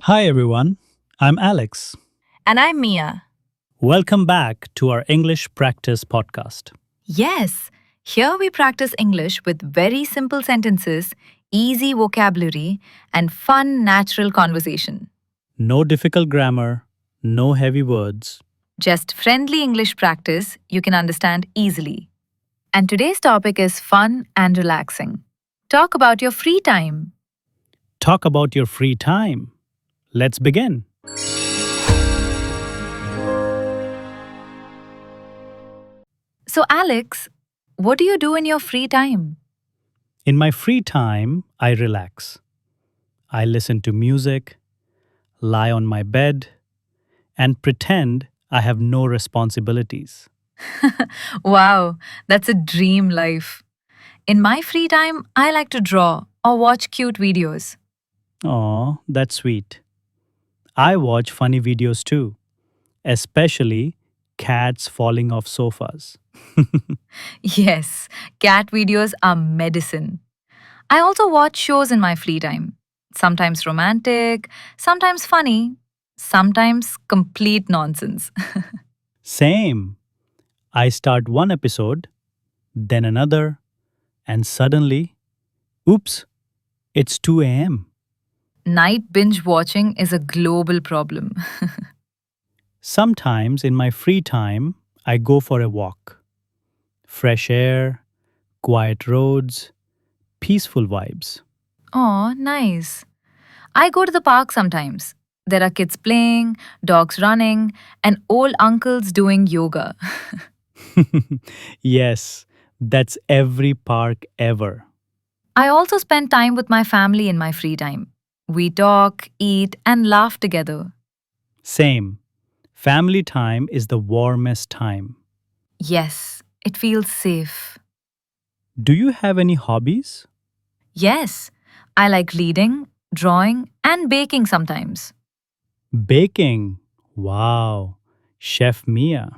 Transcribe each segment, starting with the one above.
Hi everyone, I'm Alex. And I'm Mia. Welcome back to our English practice podcast. Yes, here we practice English with very simple sentences, easy vocabulary, and fun, natural conversation. No difficult grammar, no heavy words. Just friendly English practice you can understand easily. And today's topic is fun and relaxing. Talk about your free time. Talk about your free time. Let's begin. So, Alex, what do you do in your free time? In my free time, I relax. I listen to music, lie on my bed, and pretend I have no responsibilities. Wow, that's a dream life. In my free time, I like to draw or watch cute videos. Aw, that's sweet. I watch funny videos too, especially cats falling off sofas. Yes, cat videos are medicine. I also watch shows in my free time. Sometimes romantic, sometimes funny, sometimes complete nonsense. Same. I start one episode, then another, and suddenly, oops, it's 2 a.m. Night binge watching is a global problem. Sometimes in my free time, I go for a walk. Fresh air, quiet roads, peaceful vibes. Oh, nice. I go to the park sometimes. There are kids playing, dogs running, and old uncles doing yoga. Yes, that's every park ever. I also spend time with my family in my free time. We talk, eat, and laugh together. Same. Family time is the warmest time. Yes, it feels safe. Do you have any hobbies? Yes, I like reading, drawing, and baking sometimes. Baking. Wow. Chef Mia.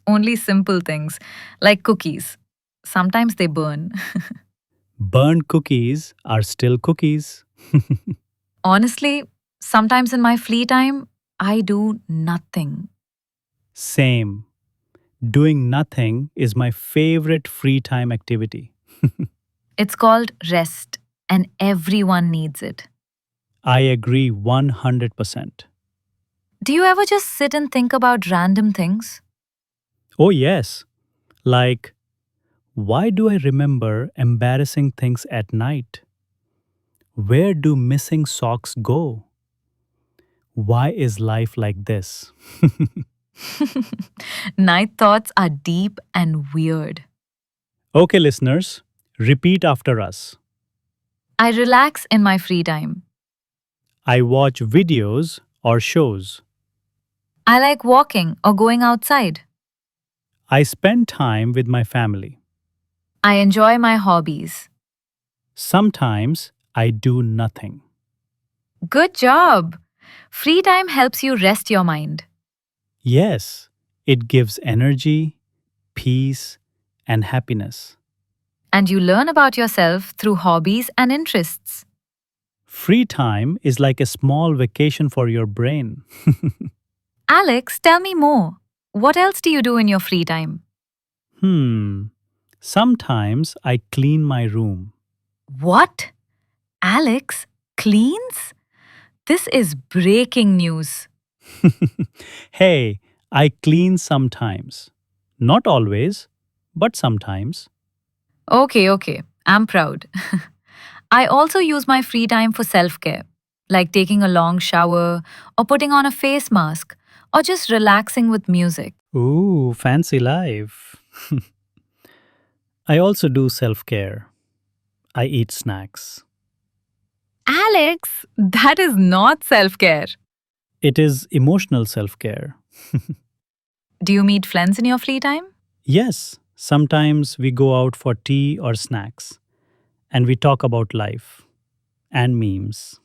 Only simple things, like cookies. Sometimes they burn. Burnt cookies are still cookies. Honestly, sometimes in my free time, I do nothing. Same. Doing nothing is my favorite free time activity. It's called rest, and everyone needs it. I agree 100%. Do you ever just sit and think about random things? Oh, yes. Like, why do I remember embarrassing things at night? Where do missing socks go? Why is life like this? Night thoughts are deep and weird. Okay, listeners, repeat after us. I relax in my free time. I watch videos or shows. I like walking or going outside. I spend time with my family. I enjoy my hobbies. Sometimes I do nothing. Good job! Free time helps you rest your mind. Yes, it gives energy, peace, and happiness. And you learn about yourself through hobbies and interests. Free time is like a small vacation for your brain. Alex, tell me more. What else do you do in your free time? Hmm. Sometimes I clean my room. What? Alex cleans? This is breaking news. Hey, I clean sometimes. Not always, but sometimes. Okay. I'm proud. I also use my free time for self care, like taking a long shower, or putting on a face mask, or just relaxing with music. Ooh, fancy life. I also do self care. I eat snacks. Alex, that is not self care. It is emotional self care. Do you meet friends in your free time? Yes, sometimes we go out for tea or snacks and we talk about life and memes.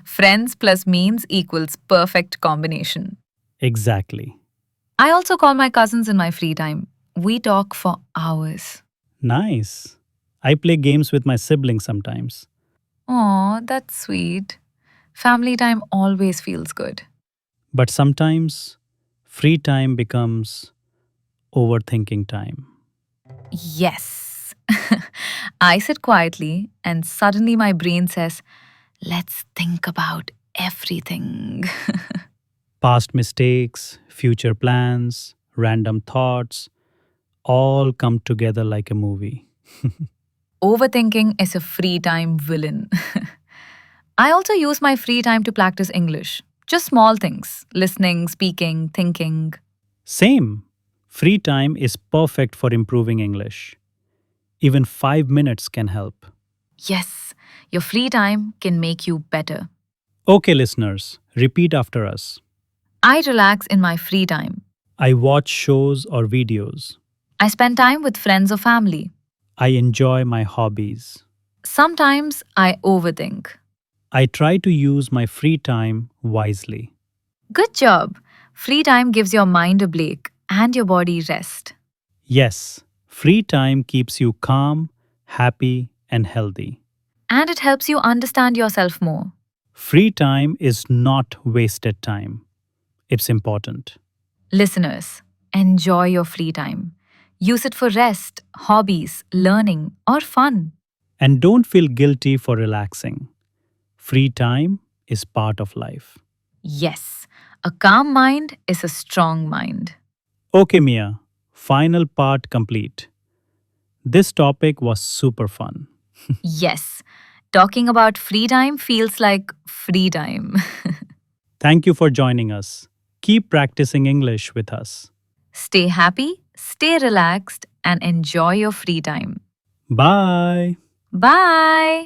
Friends plus memes equals perfect combination. Exactly. I also call my cousins in my free time. We talk for hours. Nice. I play games with my siblings sometimes. Aw, that's sweet. Family time always feels good. But sometimes free time becomes overthinking time. Yes. I sit quietly, and suddenly my brain says, let's think about everything. Past mistakes, future plans, random thoughts all come together like a movie. Overthinking is a free time villain. I also use my free time to practice English. Just small things listening, speaking, thinking. Same. Free time is perfect for improving English. Even 5 minutes can help. Yes, your free time can make you better. Okay, listeners, repeat after us. I relax in my free time. I watch shows or videos. I spend time with friends or family. I enjoy my hobbies. Sometimes I overthink. I try to use my free time wisely. Good job! Free time gives your mind a break and your body rest. Yes, free time keeps you calm, happy, and healthy. And it helps you understand yourself more. Free time is not wasted time. It's important. Listeners, enjoy your free time. Use it for rest, hobbies, learning, or fun. And don't feel guilty for relaxing. Free time is part of life. Yes, a calm mind is a strong mind. Okay, Mia, final part complete. This topic was super fun. Yes, talking about free time feels like free time. Thank you for joining us. Keep practicing English with us. Stay happy, stay relaxed, and enjoy your free time. Bye. Bye!